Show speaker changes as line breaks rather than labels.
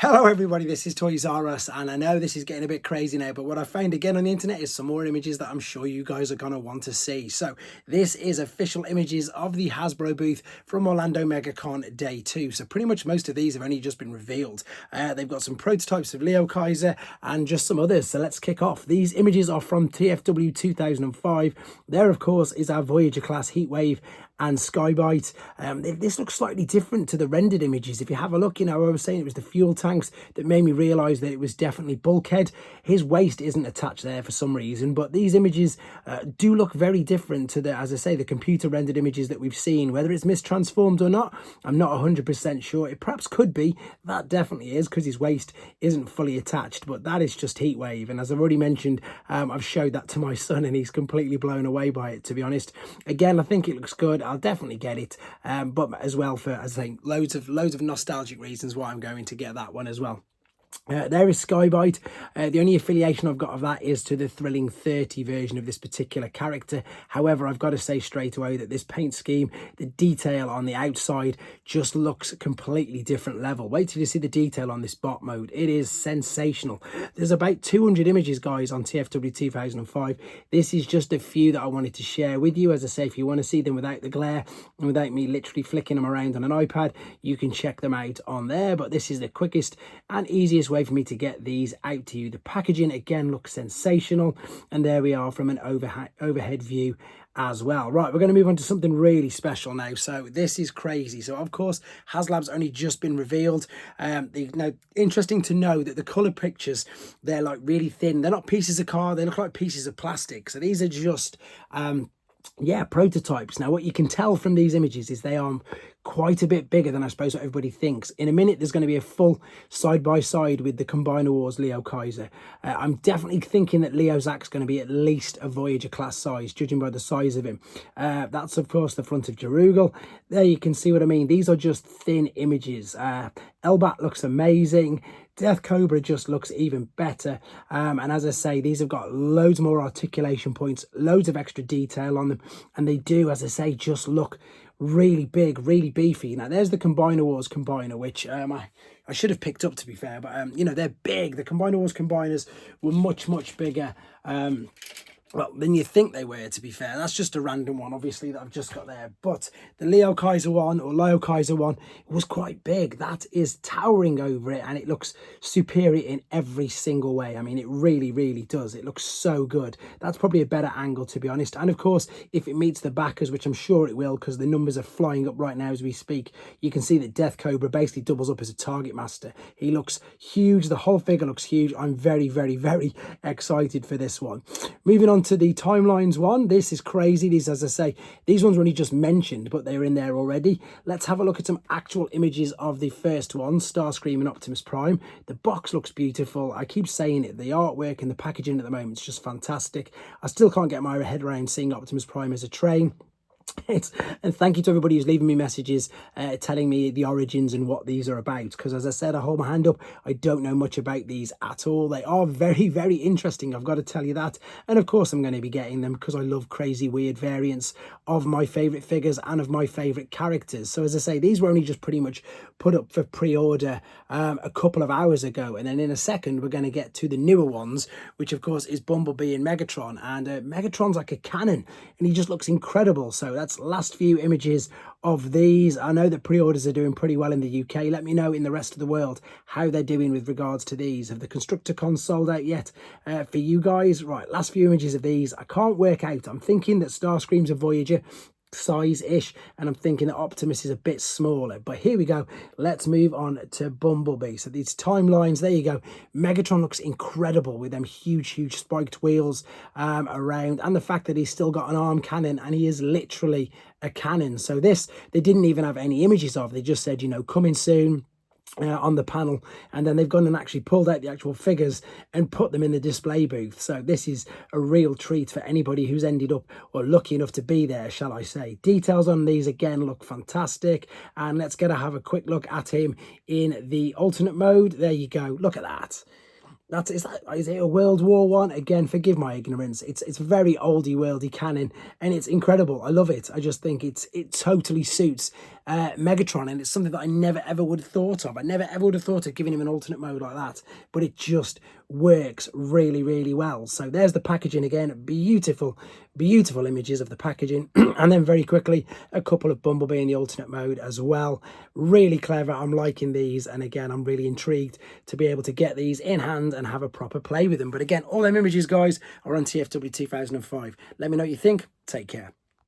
Hello everybody, this is Toys R Us, and I know this is getting a bit crazy now, but what I found again on the internet is some more images that I'm sure you guys are going to want to see. So this is official images of the Hasbro booth from Orlando Megacon Day 2. So pretty much most of these have only just been revealed. They've got some prototypes of Liokaiser and just some others, so let's kick off. These images are from TFW 2005. There, of course, is our Voyager class Heatwave and Skybyte. This looks slightly different to the rendered images. If you have a look, you know, I was saying it was the fuel tanks that made me realise that it was definitely Bulkhead. His waist isn't attached there for some reason, but these images do look very different to the, as I say, the computer rendered images that we've seen. Whether it's mistransformed or not, I'm not 100% sure. It perhaps could be. That definitely is, because his waist isn't fully attached, but that is just Heatwave. And as I've already mentioned, I've showed that to my son and he's completely blown away by it, to be honest. Again, I think it looks good. I'll definitely get it, but as well for, as I say, loads of nostalgic reasons why I'm going to get that one as well. There is Skybyte. The only affiliation I've got of that is to the Thrilling 30 version of this particular character. However, I've got to say straight away that this paint scheme, the detail on the outside just looks completely different level. Wait till you see the detail on this bot mode. It is sensational. There's about 200 images, guys, on TFW 2005. This is just a few that I wanted to share with you. As I say, if you want to see them without the glare and without me literally flicking them around on an iPad, you can check them out on there. But this is the quickest and easiest way for me to get these out to you. The packaging again looks sensational, and there we are from an overhead view as well. Right, we're going to move on to something really special now. So this is crazy. So of course Haslab's only just been revealed. Now, interesting to know that the color pictures, they're like really thin. They're not pieces of car, they look like pieces of plastic. So these are just yeah, prototypes. Now what you can tell from these images is they are quite a bit bigger than I suppose what everybody thinks. In a minute there's going to be a full side-by-side with the Combiner Wars Liokaiser. I'm definitely thinking that Leo Zach's going to be at least a Voyager class size, judging by the size of him. That's of course the front of Jerugal. There you can see what I mean. These are just thin images. Elbat looks amazing. Death Cobra just looks even better, and as I say, these have got loads more articulation points, loads of extra detail on them, and they do, as I say, just look really big, really beefy. Now there's the Combiner Wars Combiner, which I should have picked up, to be fair, but you know, they're big. The Combiner Wars Combiners were much bigger well, than you think they were, to be fair. That's just a random one, obviously, that I've just got there. But the Liokaiser one, or Liokaiser one, was quite big. That is towering over it, and it looks superior in every single way. I mean, it really does. It looks so good. That's probably a better angle, to be honest. And of course, if it meets the backers, which I'm sure it will, because the numbers are flying up right now as we speak, you can see that Death Cobra basically doubles up as a target master. He looks huge. The whole figure looks huge. I'm very excited for this one. Moving on to the Timelines one. This is crazy. These, as I say, these ones were only just mentioned, but they're in there already. Let's have a look at some actual images of the first one, Starscream and Optimus Prime. The box looks beautiful. I keep saying it. The artwork and the packaging at the moment is just fantastic. I still can't get my head around seeing Optimus Prime as a train. And thank you to everybody who's leaving me messages telling me the origins and what these are about, because as I said, I hold my hand up, I don't know much about these at all. They are very interesting, I've got to tell you that. And of course I'm going to be getting them because I love crazy weird variants of my favorite figures and of my favorite characters. So as I say, these were only just pretty much put up for pre-order a couple of hours ago, and then in a second we're going to get to the newer ones, which of course is Bumblebee and Megatron. And Megatron's like a cannon and he just looks incredible. So that's last few images of these. I know that pre-orders are doing pretty well in the UK. Let me know in the rest of the world how they're doing with regards to these. Have the Constructicons sold out yet for you guys? Right, last few images of these. I can't work out. I'm thinking that Starscream's a Voyager size-ish, and I'm thinking that Optimus is a bit smaller, but here we go. Let's move on to Bumblebee. So these timelines, there you go. Megatron looks incredible with them huge spiked wheels around, and the fact that he's still got an arm cannon, and he is literally a cannon. So this, they didn't even have any images of. They just said, you know, coming soon on the panel, and then they've gone and actually pulled out the actual figures and put them in the display booth. So this is a real treat for anybody who's ended up or lucky enough to be there, shall I say. Details on these again look fantastic, and let's have a quick look at him in the alternate mode. There you go, look at that. Is it a World War One? Again, forgive my ignorance. It's very oldie worldy canon, and it's incredible. I love it. I just think it totally suits Megatron, and it's something that I never ever would have thought of. I never ever would have thought of giving him an alternate mode like that, but it just works really, really well. So there's the packaging again. Beautiful, beautiful images of the packaging, and then very quickly a couple of Bumblebee in the alternate mode as well. Really clever. I'm liking these, and again, I'm really intrigued to be able to get these in hand and have a proper play with them. But again, all them images, guys, are on TFW 2005. Let me know what you think. Take care.